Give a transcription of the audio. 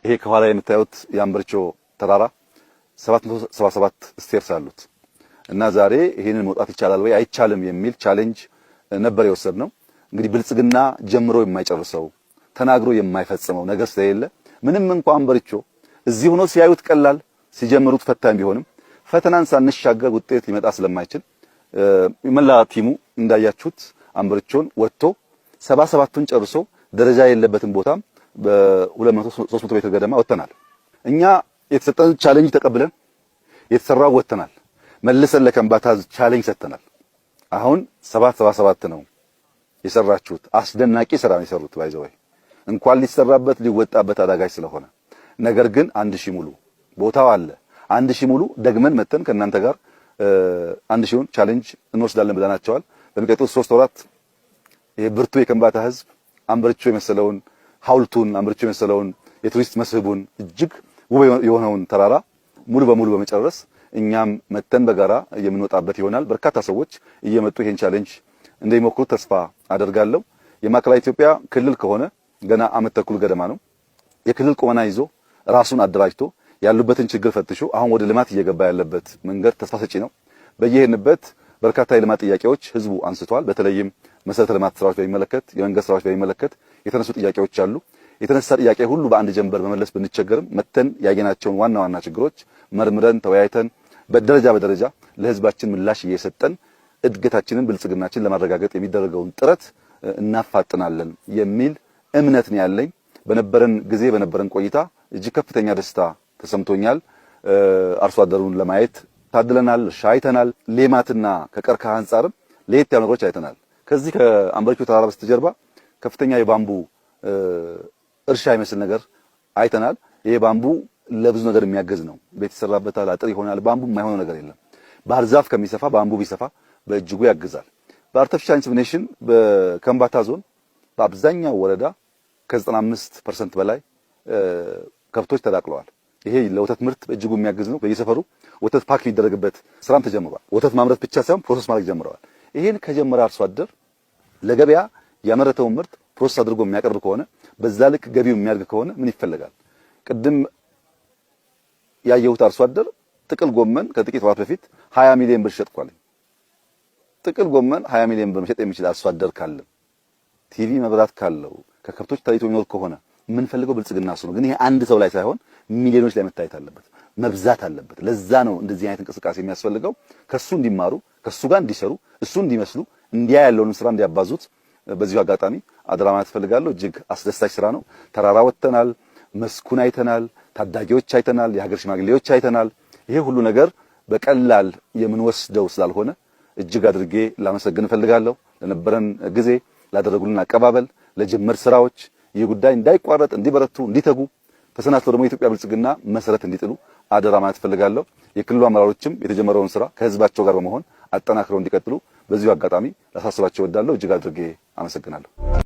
ይሄ ከኋላ የምታዩት የአምበርቾ ተራራ 777 ስቴርስ አሉት እና ዛሬ ይሄንን መውጣት ይቻላል ወይ አይቻልም የሚል ቻሌንጅ ነበር የወሰድነው። እንግዲህ ብልጽግና ጀምሮ የማይጨርሰው ተናግሮ የማይፈጽመው ነገር ስለሌለ ምንም እንኳን አንበርቾ እዚህ ሆኖ ሲያዩት ቀላል ሲጀምሩት ፈታኝ ቢሆንም ፈተናን ሳንሻገር ውጤት ሊመጣ ስለማይችል መላ ቲሙ እንዳያችሁት አንበርቾን ወጥቶ 77ቱን ጨርሶ ደረጃ የሌለበትን ቦታም በ200 300 ሜትር ገደማ ወጥተናል። እኛ የተሰጠን ቻሌንጅ ተቀብለን የተሰራው ወጥተናል። መልሰን ለከምባታ ቻሌንጅ ሰጥተናል። አሁን 777 ነው የሰራችሁት። አስደናቂ ስራ ነው የሰሩት። ባይዘው እንኳን ሊሰራበት ሊወጣበት አዳጋች ስለሆነ ነገር ግን 1000 ሙሉ ቦታው አለ። 1000 ሙሉ ደግመን መተን ከእናንተ ጋር 1000ን ቻሌንጅ እንወስዳለን ብለናቸዋል። በሚቀጥሉት 3 ወራት የብርቱ የከምባታ ህዝብ አንበርቾ የመሰለውን ሐውልቱን አንበርቾ የመሰለውን የቱሪስት መስህቡን እጅግ ውብ የሆነውን ተራራ ሙሉ በሙሉ በመጨረስ እኛም መተን በጋራ የምንወጣበት ይሆናል። በርካታ ሰዎች እየመጡ ይሄን ቻሌንጅ እንደሚሞክሩ ተስፋ አደርጋለሁ። የማዕከላዊ ኢትዮጵያ ክልል ከሆነ ገና ዓመት ተኩል ገደማ ነው። የክልል ቁመና ይዞ ራሱን አደራጅቶ ያሉበትን ችግር ፈትሾ አሁን ወደ ልማት እየገባ ያለበት መንገድ ተስፋ ሰጪ ነው። በየሄድንበት በርካታ የልማት ጥያቄዎች ህዝቡ አንስቷል። በተለይም መሰረተ ልማት ስራዎች በሚመለከት የመንገድ ስራዎች በሚመለከት የተነሱ ጥያቄዎች አሉ። የተነሳ ጥያቄ ሁሉ በአንድ ጀንበር መመለስ ብንቸገርም መተን ያገናቸውን ዋና ዋና ችግሮች መርምረን ተወያይተን በደረጃ በደረጃ ለህዝባችን ምላሽ እየሰጠን እድገታችንን ብልጽግናችን ለማረጋገጥ የሚደረገውን ጥረት እናፋጥናለን የሚል እምነት ነው ያለኝ። በነበረን ጊዜ በነበረን ቆይታ እጅግ ከፍተኛ ደስታ ተሰምቶኛል። አርሶ አደሩን ለማየት ታድለናል። እርሻ አይተናል። ሌማትና ከቀርከሃ አንጻርም ለየት ያሉ ነገሮች አይተናል። ከዚህ ከአንበርቾ ተራራ በስተጀርባ ከፍተኛ የባምቡ እርሻ ይመስል ነገር አይተናል። ይሄ ባምቡ ለብዙ ነገር የሚያገዝ ነው። ቤት ይሰራበታል፣ አጥር ይሆናል። ባምቡ የማይሆነው ነገር የለም። ባህር ዛፍ ከሚሰፋ ባምቡ ቢሰፋ በእጅጉ ያግዛል። በአርቲፊሻል ኢንሰሚኔሽን በከምባታ ዞን በአብዛኛው ወረዳ ከ95% በላይ ከብቶች ተዳቅለዋል። ይሄ ለወተት ምርት በእጅጉ የሚያግዝ ነው። በየሰፈሩ ወተት ፓክ የሚደረግበት ስራም ተጀምሯል። ወተት ማምረት ብቻ ሳይሆን ፕሮሰስ ማድረግ ጀምረዋል። ይሄን ከጀመረ አርሶ አደር ለገበያ ያመረተውን ምርት ፕሮሰስ አድርጎ የሚያቀርብ ከሆነ በዛ ልክ ገቢው የሚያድግ ከሆነ ምን ይፈልጋል? ቅድም ያየሁት አርሶ አደር ጥቅል ጎመን ከጥቂት ወራት በፊት 20 ሚሊዮን ብር ሸጥኳል። ጥቅል ጎመን 20 ሚሊዮን ብር መሸጥ የሚችል አርሶ አደር ካለ ቲቪ መብራት ካለው ከከብቶች ተለይቶ የሚኖር ከሆነ ምን ፈልገው ብልጽግና እሱ ነው። ግን ይሄ አንድ ሰው ላይ ሳይሆን ሚሊዮኖች ላይ መታየት አለበት፣ መብዛት አለበት። ለዛ ነው እንደዚህ አይነት እንቅስቃሴ የሚያስፈልገው። ከሱ እንዲማሩ፣ ከሱ ጋር እንዲሰሩ፣ እሱ እንዲመስሉ፣ እንዲያ ያለውን ስራ እንዲያባዙት በዚሁ አጋጣሚ አደራ ማለት ፈልጋለሁ። እጅግ አስደሳች ስራ ነው። ተራራ ወጥተናል፣ መስኩን አይተናል፣ ታዳጊዎች አይተናል፣ የሀገር ሽማግሌዎች አይተናል። ይሄ ሁሉ ነገር በቀላል የምንወስደው ስላልሆነ እጅግ አድርጌ ላመሰግን ፈልጋለሁ። ለነበረን ጊዜ፣ ላደረጉልን አቀባበል፣ ለጅምር ስራዎች ይህ ጉዳይ እንዳይቋረጥ እንዲበረቱ፣ እንዲተጉ ተሰናስለው ደግሞ የኢትዮጵያ ብልጽግና መሰረት እንዲጥሉ አደራ ማለት ፈልጋለሁ። የክልሉ አመራሮችም የተጀመረውን ስራ ከህዝባቸው ጋር በመሆን አጠናክረው እንዲቀጥሉ በዚሁ አጋጣሚ ላሳስባቸው እወዳለሁ። እጅግ አድርጌ አመሰግናለሁ።